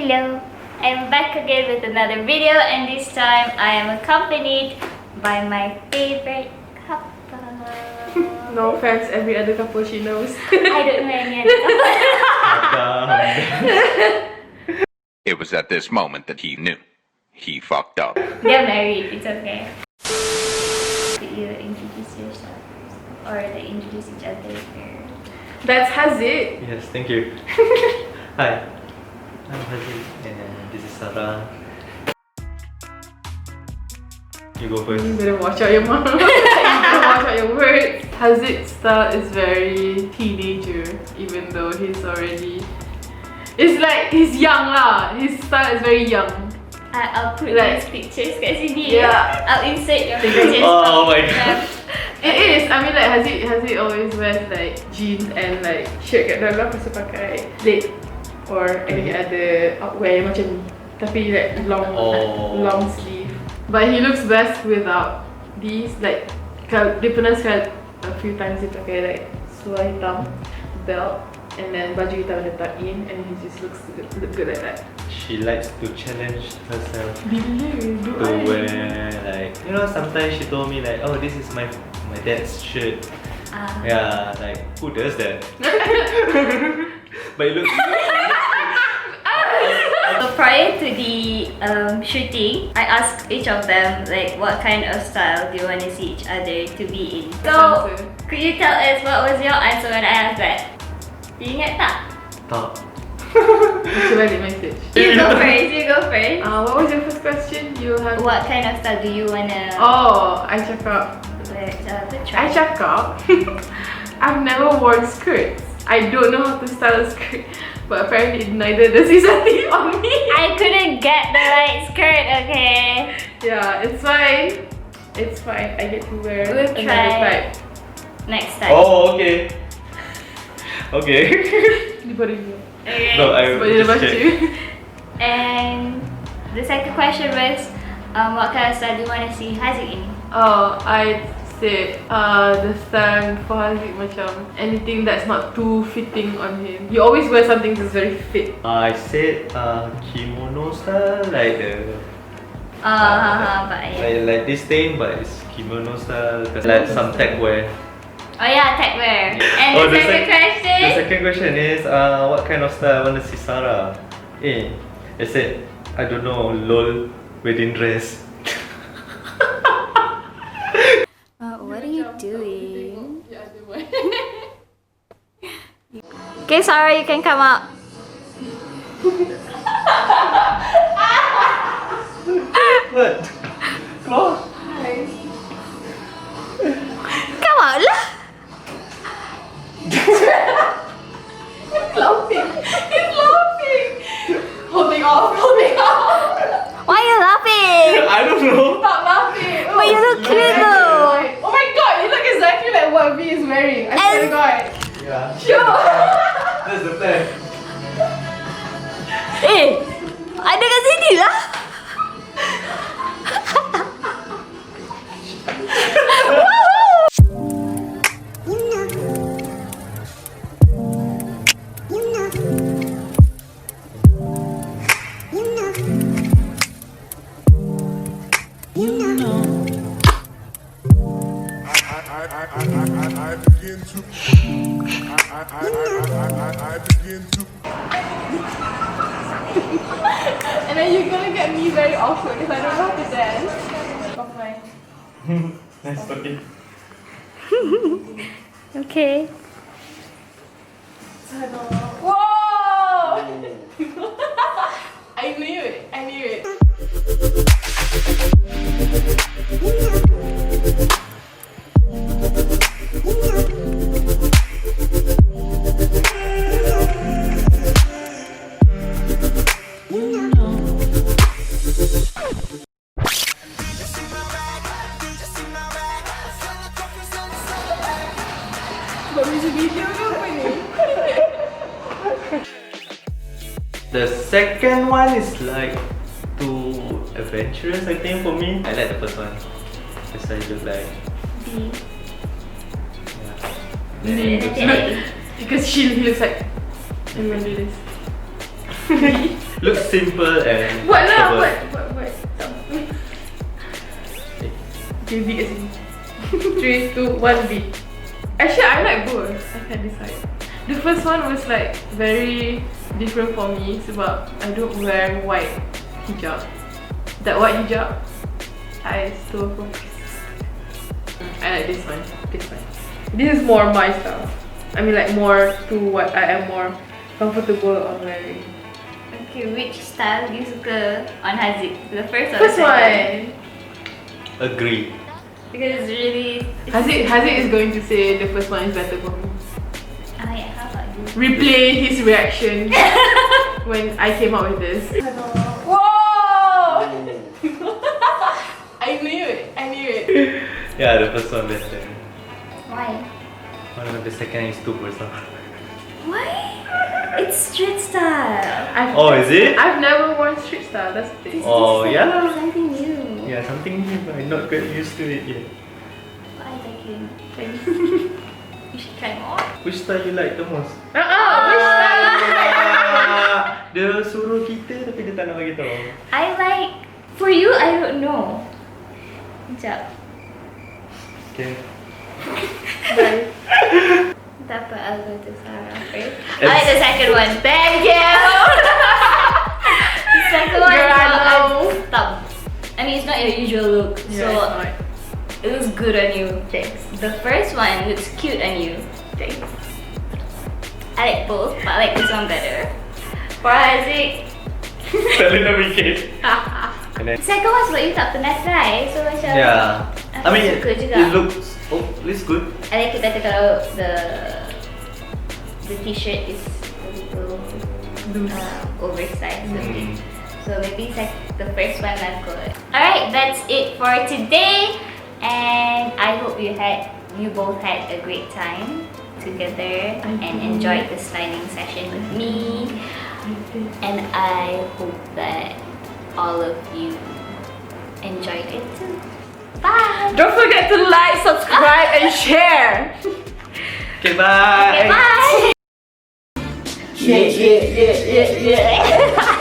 Hello, I'm back again with another video, and this time I am accompanied by my favorite couple. No offense, every other couple she knows. I don't know any other couple. It was at this moment that he knew. He fucked up. They're married, it's okay. Could you introduce yourself? Or like introduce each other? That's Hazid. Yes, thank you. Hi, I'm Hazid and this is Sarah. You go first. You better watch out your mouth. You better watch out your words. Hazid's style is very teenager, even though he's already... It's like he's young lah. His style is very young. I'll put like, these pictures kat sini. Yeah. I'll insert your pictures. Oh my god. It is. I mean, like Hazid always wears like jeans and like shirt kat dalam, lepas tu pakai slip or any other outwear macam ni. Tapi like long sleeve. But he looks best without these. Like dia pernah sekali a few times dia pakai like seluar hitam, belt, and then baju hitam dia tuck in, and he just look good like that. She likes to challenge herself Bila to wear like, you know, sometimes she told me like, oh, this is my dad's shirt. Yeah, like who does that? But it looks So prior to the shooting, I asked each of them like what kind of style do you want to see each other to be in. So could you tell us what was your answer when I asked that? You ingat tak? tak. It's a valid message. You go first. What was your first question? You have... What kind of style do you wanna? Oh, I cakap. I cakap. I've never worn skirts. I don't know how to style a skirt, but apparently neither does Izati on me. I couldn't get the right skirt. Okay. Yeah, it's fine. It's fine. I get to wear We'll another try. type. Next time. Oh, okay. Okay. Daripada you. Okay. No, I Sebab dia dah just baca. check. And the second question was, what kind of style do you want to see Haziq in? Oh, I said the style for Haziq macam anything that's not too fitting on him. You always wear something that's very fit. I said kimono style, like the But yeah. like this thing, but it's kimono style, like some tech wear. Oh yeah, tech wear. And Oh, the second question? The second question is what kind of style I want to see Sarah? I said, I don't know, lol, wedding dress. What are you doing? Okay, Sarah, you can come out. What? Come Come out lah. He's laughing! Holding off. Why are you laughing? I don't know. Stop laughing! But you look cute though. Oh my god, you look exactly like what V is wearing. I swear to god. Yeah. Sure! That's the plan. Ada kat sini lah. I begin to. And then you're gonna get me very awkward if I don't know how to dance. Okay. Nice talking. Okay. Whoa! I knew it. The second one is like too adventurous, I think, for me. I like the first one. Because I look like Because he looks like I'm gonna do this. Looks simple and Buat lah, comfortable. buat. Okay, beat kat sini. 3, 2, 1, beat. Actually, I like both. I can't decide. The first one was like very different for me sebab I don't wear white hijab. That white hijab, I stole from my sister. I like this one. This is more my style. I mean like more to what I am more comfortable on wearing. Okay, which style you suka on Haziq? The first or First the second? one. Agree. Because it's really... Haziq is going to say the first one is better for me. Oh yeah, how about you? Replay his reaction when I came out with this. Whoa! I knew it. Yeah, the first one better. Why? One of the second is too personal. Why? It's street style. Oh, is it? I've never worn street style, that's the thing. Oh, This is yeah. something new. Yeah, something new, but I'm not quite used to it yet. But I like it. You should try more. Which style you like the most? Which style? Dia suruh kita tapi dia tak nak bagi tahu. I like... For you, I don't know. Sekejap. Okay. Bye. Tak apa, I'll go to Sarah first. I like the second one. Thank you! The second one Girl, is I not know. stop. I mean, it's not your usual look, so it looks good on you. Thanks. The first one looks cute on you. Thanks. I like both, but I like this one better. For Haziq, Salin dah fikir. And then, second one sebab you tak pernah try, so macam yeah. I aku mean, suka juga. it looks good. I like it better kalau the t-shirt is a little oversized. Mm. So maybe the first one not good. Alright, that's it for today. And I hope you both had a great time together and enjoyed the styling session with me. And I hope that all of you enjoyed it too. Bye! Don't forget to like, subscribe, and share. Okay, bye. Okay, bye! Yeah.